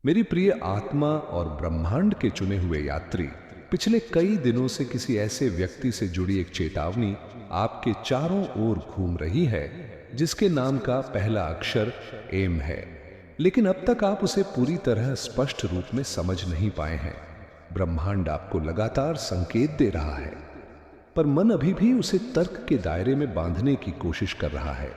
मेरी प्रिय आत्मा और ब्रह्मांड के चुने हुए यात्री, पिछले कई दिनों से किसी ऐसे व्यक्ति से जुड़ी एक चेतावनी आपके चारों ओर घूम रही है जिसके नाम का पहला अक्षर एम है। लेकिन अब तक आप उसे पूरी तरह स्पष्ट रूप में समझ नहीं पाए हैं। ब्रह्मांड आपको लगातार संकेत दे रहा है, पर मन अभी भी उसे तर्क के दायरे में बांधने की कोशिश कर रहा है।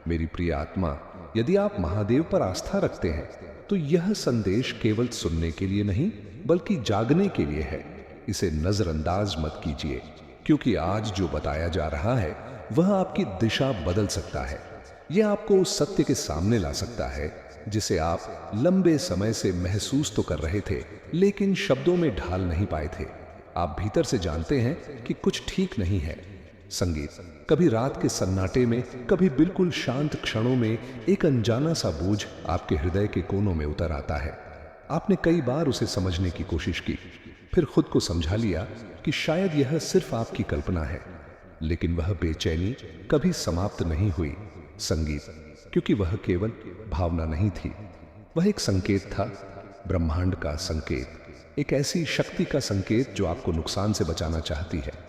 मेरी प्रिय आत्मा, यदि आप महादेव पर आस्था रखते हैं तो यह संदेश केवल सुनने के लिए नहीं बल्कि जागने के लिए है। इसे नजरअंदाज मत कीजिए, क्योंकि आज जो बताया जा रहा है वह आपकी दिशा बदल सकता है। यह आपको उस सत्य के सामने ला सकता है जिसे आप लंबे समय से महसूस तो कर रहे थे लेकिन शब्दों में ढाल नहीं पाए थे। आप भीतर से जानते हैं कि कुछ ठीक नहीं है। संगीत कभी रात के सन्नाटे में, कभी बिल्कुल शांत क्षणों में एक अनजाना सा बोझ आपके हृदय के कोनों में उतर आता है। आपने कई बार उसे समझने की कोशिश की, फिर खुद को समझा लिया कि शायद यह सिर्फ आपकी कल्पना है। लेकिन वह बेचैनी कभी समाप्त नहीं हुई। संगीत, क्योंकि वह केवल भावना नहीं थी, वह एक संकेत था, ब्रह्मांड का संकेत, एक ऐसी शक्ति का संकेत जो आपको नुकसान से बचाना चाहती है।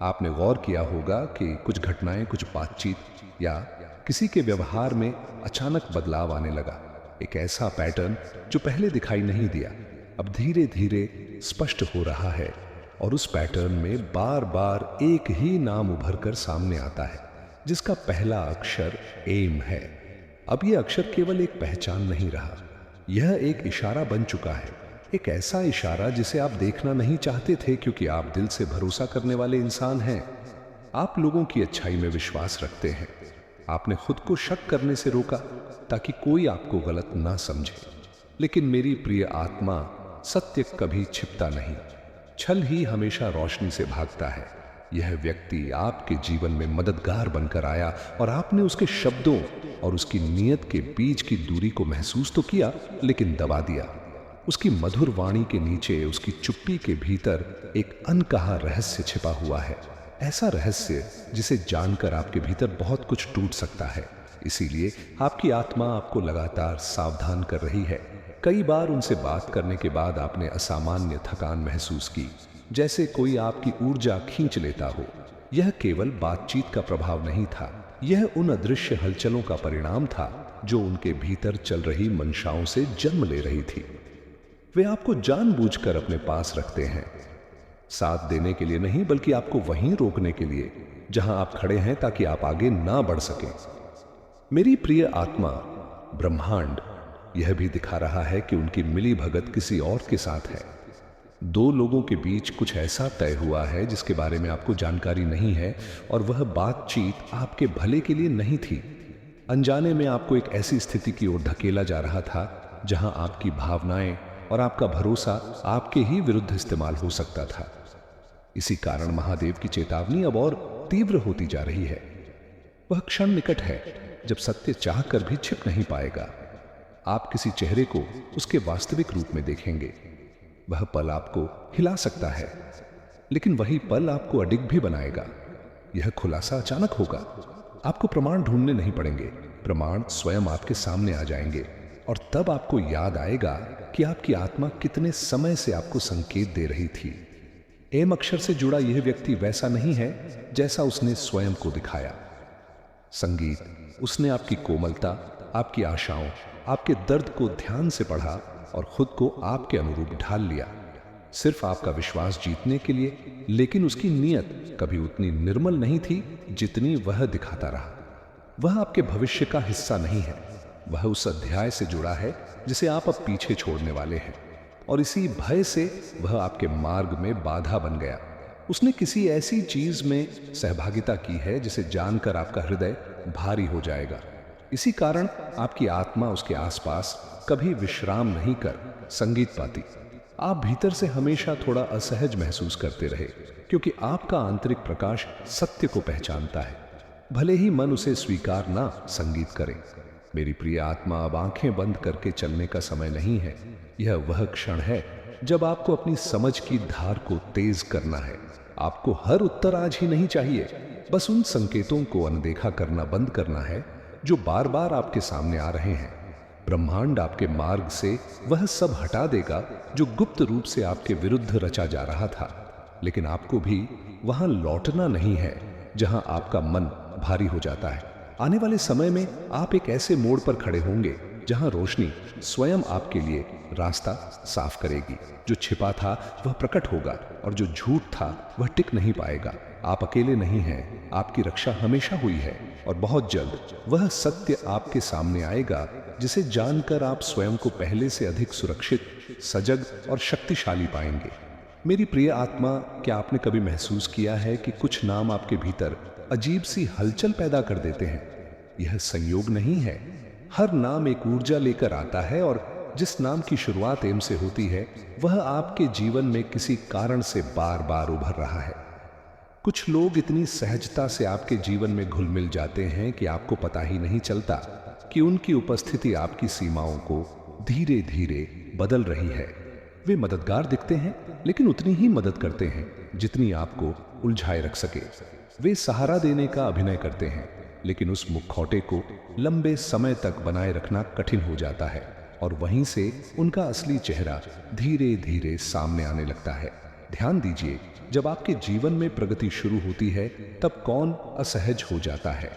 आपने गौर किया होगा कि कुछ घटनाएं, कुछ बातचीत या किसी के व्यवहार में अचानक बदलाव आने लगा। एक ऐसा पैटर्न जो पहले दिखाई नहीं दिया, अब धीरे धीरे स्पष्ट हो रहा है। और उस पैटर्न में बार बार एक ही नाम उभर कर सामने आता है जिसका पहला अक्षर एम है। अब यह अक्षर केवल एक पहचान नहीं रहा, यह एक इशारा बन चुका है। एक ऐसा इशारा जिसे आप देखना नहीं चाहते थे, क्योंकि आप दिल से भरोसा करने वाले इंसान हैं। आप लोगों की अच्छाई में विश्वास रखते हैं। आपने खुद को शक करने से रोका ताकि कोई आपको गलत ना समझे। लेकिन मेरी प्रिय आत्मा, सत्य कभी छिपता नहीं, छल ही हमेशा रोशनी से भागता है। यह व्यक्ति आपके जीवन में मददगार बनकर आया और आपने उसके शब्दों और उसकी नीयत के बीच की दूरी को महसूस तो किया, लेकिन दबा दिया। उसकी मधुर वाणी के नीचे, उसकी चुप्पी के भीतर एक अनकहा रहस्य छिपा हुआ है। ऐसा रहस्य जिसे जानकर आपके भीतर बहुत कुछ टूट सकता है। इसीलिए आपकी आत्मा आपको लगातार सावधान कर रही है। कई बार उनसे बात करने के बाद आपने असामान्य थकान महसूस की, जैसे कोई आपकी ऊर्जा खींच लेता हो। यह केवल बातचीत का प्रभाव नहीं था, यह उन अदृश्य हलचलों का परिणाम था जो उनके भीतर चल रही मंशाओं से जन्म ले रही थी। वे आपको जानबूझकर अपने पास रखते हैं, साथ देने के लिए नहीं बल्कि आपको वहीं रोकने के लिए जहां आप खड़े हैं, ताकि आप आगे ना बढ़ सकें। मेरी प्रिय आत्मा, ब्रह्मांड यह भी दिखा रहा है कि उनकी मिली भगत किसी और के साथ है। दो लोगों के बीच कुछ ऐसा तय हुआ है जिसके बारे में आपको जानकारी नहीं है, और वह बातचीत आपके भले के लिए नहीं थी। अनजाने में आपको एक ऐसी स्थिति की ओर धकेला जा रहा था जहां आपकी भावनाएं और आपका भरोसा आपके ही विरुद्ध इस्तेमाल हो सकता था। इसी कारण महादेव की चेतावनी अब और तीव्र होती जा रही है। वह क्षण निकट है जब सत्य चाहकर भी छिप नहीं पाएगा। आप किसी चेहरे को उसके वास्तविक रूप में देखेंगे। वह पल आपको हिला सकता है, लेकिन वही पल आपको अडिग भी बनाएगा। यह खुलासा अचानक होगा। आपको प्रमाण ढूंढने नहीं पड़ेंगे, प्रमाण स्वयं आपके सामने आ जाएंगे। और तब आपको याद आएगा कि आपकी आत्मा कितने समय से आपको संकेत दे रही थी। एम अक्षर से जुड़ा यह व्यक्ति वैसा नहीं है जैसा उसने स्वयं को दिखाया। संगीत, उसने आपकी कोमलता, आपकी आशाओं, आपके दर्द को ध्यान से पढ़ा और खुद को आपके अनुरूप ढाल लिया, सिर्फ आपका विश्वास जीतने के लिए। लेकिन उसकी नीयत कभी उतनी निर्मल नहीं थी जितनी वह दिखाता रहा। वह आपके भविष्य का हिस्सा नहीं है, वह उस अध्याय से जुड़ा है जिसे आप अब पीछे छोड़ने वाले हैं। और इसी भय से वह आपके मार्ग में बाधा बन गया। उसने किसी ऐसी चीज में सहभागिता की है जिसे जानकर आपका हृदय भारी हो जाएगा। इसी कारण आपकी आत्मा उसके आसपास कभी विश्राम नहीं कर संगीत पाती। आप भीतर से हमेशा थोड़ा असहज महसूस करते रहे, क्योंकि आपका आंतरिक प्रकाश सत्य को पहचानता है, भले ही मन उसे स्वीकार ना संगीत करे। मेरी प्रिय आत्मा, अब आंखें बंद करके चलने का समय नहीं है। यह वह क्षण है जब आपको अपनी समझ की धार को तेज करना है। आपको हर उत्तर आज ही नहीं चाहिए, बस उन संकेतों को अनदेखा करना बंद करना है जो बार बार आपके सामने आ रहे हैं। ब्रह्मांड आपके मार्ग से वह सब हटा देगा जो गुप्त रूप से आपके विरुद्ध रचा जा रहा था। लेकिन आपको भी वहां लौटना नहीं है जहां आपका मन भारी हो जाता है। आने वाले समय में आप एक ऐसे मोड़ पर खड़े होंगे जहां रोशनी स्वयं आपके लिए रास्ता साफ करेगी। जो छिपा था वह प्रकट होगा और जो झूठ था वह टिक नहीं पाएगा। आप अकेले नहीं हैं, आपकी रक्षा हमेशा हुई है और बहुत जल्द वह सत्य आपके सामने आएगा जिसे जानकर आप स्वयं को पहले से अधिक सुरक्षित, सजग और शक्तिशाली पाएंगे। मेरी प्रिय आत्मा, क्या आपने कभी महसूस किया है कि कुछ नाम आपके भीतर अजीब सी हलचल पैदा कर देते हैं? यह संयोग नहीं है। हर नाम एक ऊर्जा लेकर आता है और जिस नाम की शुरुआत एम से होती है वह आपके जीवन में किसी कारण से बार बार उभर रहा है। कुछ लोग इतनी सहजता से आपके जीवन में घुल मिल जाते हैं कि आपको पता ही नहीं चलता कि उनकी उपस्थिति आपकी सीमाओं को धीरे धीरे बदल रही है। वे मददगार दिखते हैं लेकिन उतनी ही मदद करते हैं जितनी आपको उलझाए रख सके। वे सहारा देने का अभिनय करते हैं लेकिन उस मुखौटे को लंबे समय तक बनाए रखना कठिन हो जाता है और वहीं से उनका असली चेहरा धीरे धीरे सामने आने लगता है। ध्यान दीजिए, जब आपके जीवन में प्रगति शुरू होती है तब कौन असहज हो जाता है?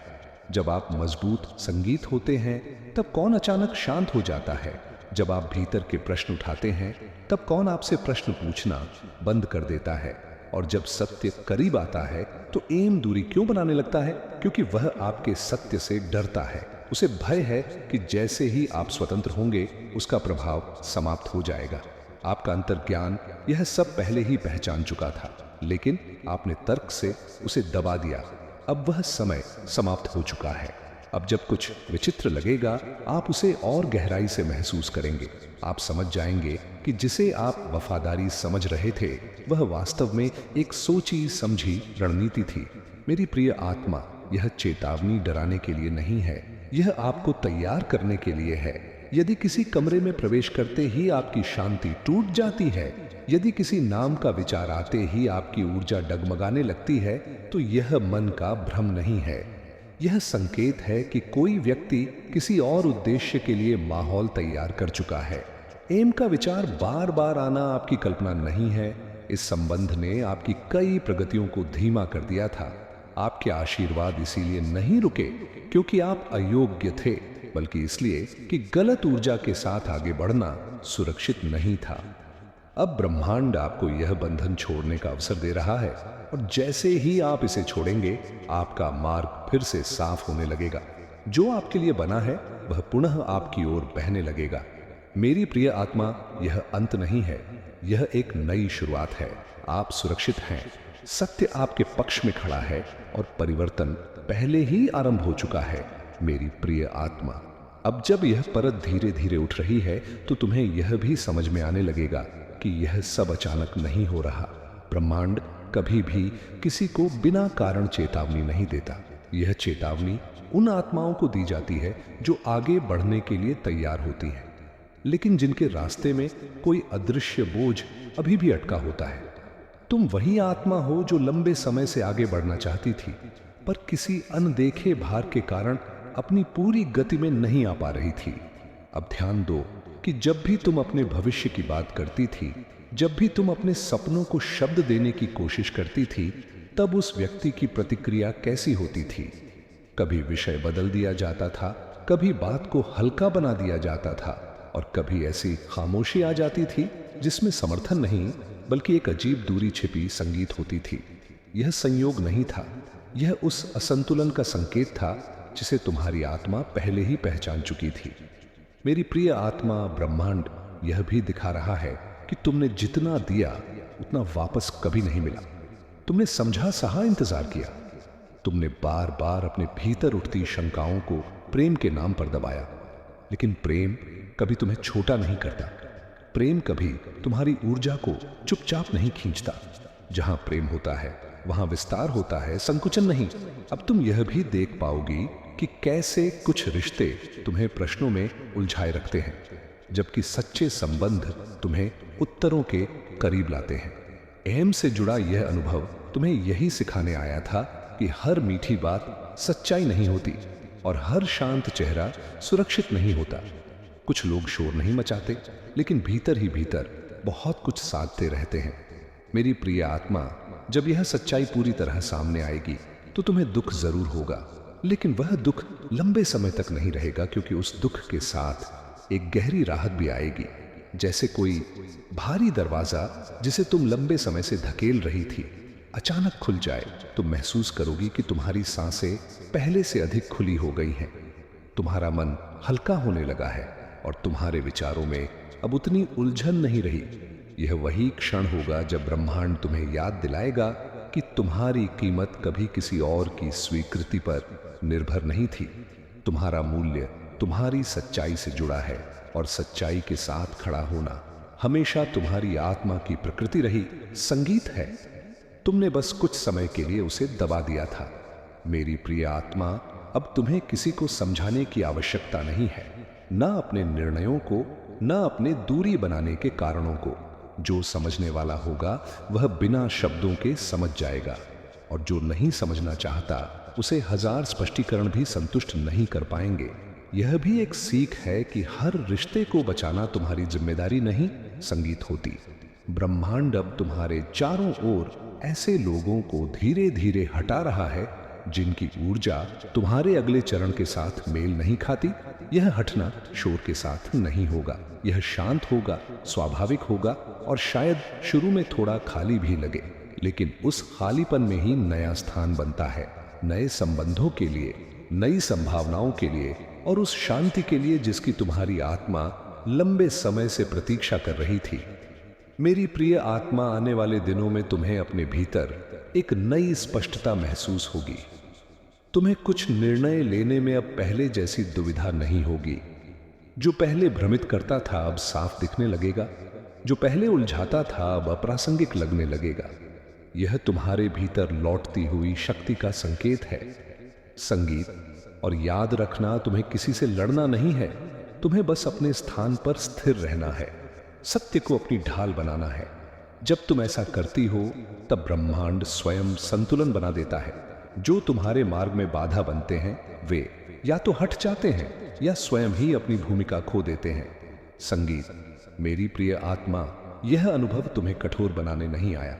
जब आप मजबूत संगीत होते हैं तब कौन अचानक शांत हो जाता है? जब आप भीतर के प्रश्न उठाते हैं तब कौन आपसे प्रश्न पूछना बंद कर देता है? और जब सत्य करीब आता है तो एम दूरी क्यों बनाने लगता है? क्योंकि वह आपके सत्य से डरता है। उसे भय है कि जैसे ही आप स्वतंत्र होंगे उसका प्रभाव समाप्त हो जाएगा। आपका अंतर्ज्ञान यह सब पहले ही पहचान चुका था लेकिन आपने तर्क से उसे दबा दिया। अब वह समय समाप्त हो चुका है। अब जब कुछ विचित्र लगेगा आप उसे और गहराई से महसूस करेंगे। आप समझ जाएंगे कि जिसे आप वफादारी समझ रहे थे वह वास्तव में एक सोची समझी रणनीति थी। मेरी प्रिय आत्मा, यह चेतावनी डराने के लिए नहीं है, यह आपको तैयार करने के लिए है। यदि किसी कमरे में प्रवेश करते ही आपकी शांति टूट जाती है, यदि किसी नाम का विचार आते ही आपकी ऊर्जा डगमगाने लगती है, तो यह मन का भ्रम नहीं है। यह संकेत है कि कोई व्यक्ति किसी और उद्देश्य के लिए माहौल तैयार कर चुका है। एम का विचार बार बार आना आपकी कल्पना नहीं है। इस संबंध ने आपकी कई प्रगतियों को धीमा कर दिया था। आपके आशीर्वाद इसीलिए नहीं रुके क्योंकि आप अयोग्य थे, बल्कि इसलिए कि गलत ऊर्जा के साथ आगे बढ़ना सुरक्षित नहीं था। अब ब्रह्मांड आपको यह बंधन छोड़ने का अवसर दे रहा है और जैसे ही आप इसे छोड़ेंगे आपका मार्ग फिर से साफ होने लगेगा। जो आपके लिए बना है वह पुनः आपकी ओर बहने लगेगा। मेरी प्रिय आत्मा, यह अंत नहीं है, यह एक नई शुरुआत है। आप सुरक्षित हैं, सत्य आपके पक्ष में खड़ा है और परिवर्तन पहले ही आरंभ हो चुका है। मेरी प्रिय आत्मा, अब जब यह परत धीरे धीरे उठ रही है तो तुम्हें यह भी समझ में आने लगेगा कि यह सब अचानक नहीं हो रहा। ब्रह्मांड कभी भी किसी को बिना कारण चेतावनी नहीं देता। यह चेतावनी उन आत्माओं को दी जाती है जो आगे बढ़ने के लिए तैयार होती हैं, लेकिन जिनके रास्ते में कोई अदृश्य बोझ अभी भी अटका होता है। तुम वही आत्मा हो जो लंबे समय से आगे बढ़ना चाहती थी, पर किसी अनदेखे भार के कारण अपनी पूरी गति में नहीं आ पा रही थी। अब ध्यान दो कि जब भी तुम अपने भविष्य की बात करती थी, जब भी तुम अपने सपनों को शब्द देने की कोशिश करती थी, तब उस व्यक्ति की प्रतिक्रिया कैसी होती थी? कभी विषय बदल दिया जाता था, कभी बात को हल्का बना दिया जाता था और कभी ऐसी खामोशी आ जाती थी जिसमें समर्थन नहीं बल्कि एक अजीब दूरी छिपी संगीत होती थी। यह संयोग नहीं था, यह उस असंतुलन का संकेत था जिसे तुम्हारी आत्मा पहले ही पहचान चुकी थी। मेरी प्रिय आत्मा, ब्रह्मांड यह भी दिखा रहा है कि तुमने जितना दिया उतना वापस कभी नहीं मिला। तुमने समझा सहा इंतजार किया, तुमने बार बार अपने भीतर उठती शंकाओं को प्रेम के नाम पर दबाया, लेकिन प्रेम कभी तुम्हें छोटा नहीं करता। प्रेम कभी तुम्हारी ऊर्जा को चुपचाप नहीं खींचता। जहां प्रेम होता है वहां विस्तार होता है, संकुचन नहीं। अब तुम यह भी देख पाओगी कि कैसे कुछ रिश्ते तुम्हें प्रश्नों में उलझाए रखते हैं, जबकि सच्चे संबंध तुम्हें उत्तरों के करीब लाते हैं। अहम से जुड़ा यह अनुभव तुम्हें यही सिखाने आया था कि हर मीठी बात सच्चाई नहीं होती और हर शांत चेहरा सुरक्षित नहीं होता। कुछ लोग शोर नहीं मचाते, लेकिन भीतर ही भीतर बहुत कुछ साधते रहते हैं। मेरी प्रिय आत्मा, जब यह सच्चाई पूरी तरह सामने आएगी तो तुम्हें दुख जरूर होगा, लेकिन वह दुख लंबे समय तक नहीं रहेगा, क्योंकि उस दुख के साथ एक गहरी राहत भी आएगी। जैसे कोई भारी दरवाजा जिसे तुम लंबे समय से धकेल रही थी अचानक खुल जाए, तुम महसूस करोगी कि तुम्हारी सांसें पहले से अधिक खुली हो गई हैं। तुम्हारा मन हल्का होने लगा है और तुम्हारे विचारों में अब उतनी उलझन नहीं रही। यह वही क्षण होगा जब ब्रह्मांड तुम्हें याद दिलाएगा कि तुम्हारी कीमत कभी किसी और की स्वीकृति पर निर्भर नहीं थी। तुम्हारा मूल्य तुम्हारी सच्चाई से जुड़ा है और सच्चाई के साथ खड़ा होना हमेशा तुम्हारी आत्मा की प्रकृति रही। संगीत है, तुमने बस कुछ समय के लिए उसे दबा दिया था। मेरी प्रिय आत्मा, अब तुम्हें किसी को समझाने की आवश्यकता नहीं है, ना अपने निर्णयों को, ना अपने दूरी बनाने के कारणों को। जो समझने वाला होगा वह बिना शब्दों के समझ जाएगा, और जो नहीं समझना चाहता उसे हजार स्पष्टीकरण भी संतुष्ट नहीं कर पाएंगे। यह भी एक सीख है कि हर रिश्ते को बचाना तुम्हारी जिम्मेदारी नहीं, संगीत होती। ब्रह्मांड अब तुम्हारे चारों ओर ऐसे लोगों को धीरे धीरे हटा रहा है जिनकी ऊर्जा तुम्हारे अगले चरण के साथ मेल नहीं खाती। यह हटना शोर के साथ नहीं होगा, यह शांत होगा, स्वाभाविक होगा, और शायद शुरू में थोड़ा खाली भी लगे, लेकिन उस खालीपन में ही नया स्थान बनता है, नए संबंधों के लिए, नई संभावनाओं के लिए, और उस शांति के लिए जिसकी तुम्हारी आत्मा लंबे समय से प्रतीक्षा कर रही थी। मेरी प्रिय आत्मा, आने वाले दिनों में तुम्हें अपने भीतर एक नई स्पष्टता महसूस होगी। तुम्हें कुछ निर्णय लेने में अब पहले जैसी दुविधा नहीं होगी। जो पहले भ्रमित करता था अब साफ दिखने लगेगा, जो पहले उलझाता था अब अप्रासंगिक लगने लगेगा। यह तुम्हारे भीतर लौटती हुई शक्ति का संकेत है। संगीत, और याद रखना, तुम्हें किसी से लड़ना नहीं है, तुम्हें बस अपने स्थान पर स्थिर रहना है, सत्य को अपनी ढाल बनाना है। जब तुम ऐसा करती हो तब ब्रह्मांड स्वयं संतुलन बना देता है। जो तुम्हारे मार्ग में बाधा बनते हैं वे या तो हट जाते हैं या स्वयं ही अपनी भूमिका खो देते हैं। संगीत, मेरी प्रिय आत्मा, यह अनुभव तुम्हें कठोर बनाने नहीं आया,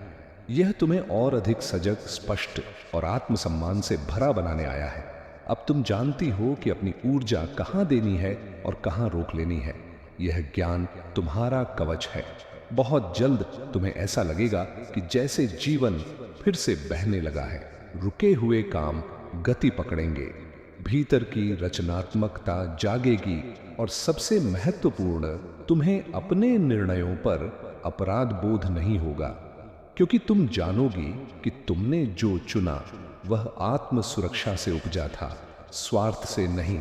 यह तुम्हें और अधिक सजग, स्पष्ट और आत्मसम्मान से भरा बनाने आया है। अब तुम जानती हो कि अपनी ऊर्जा कहां देनी है और कहां रोक लेनी है। यह ज्ञान तुम्हारा कवच है। बहुत जल्द तुम्हें ऐसा लगेगा कि जैसे जीवन फिर से बहने लगा है। रुके हुए काम गति पकड़ेंगे, भीतर की रचनात्मकता जागेगी, और सबसे महत्वपूर्ण, तुम्हें अपने निर्णयों पर अपराध बोध नहीं होगा, क्योंकि तुम जानोगी कि तुमने जो चुना वह आत्म सुरक्षा से उपजा था, स्वार्थ से नहीं।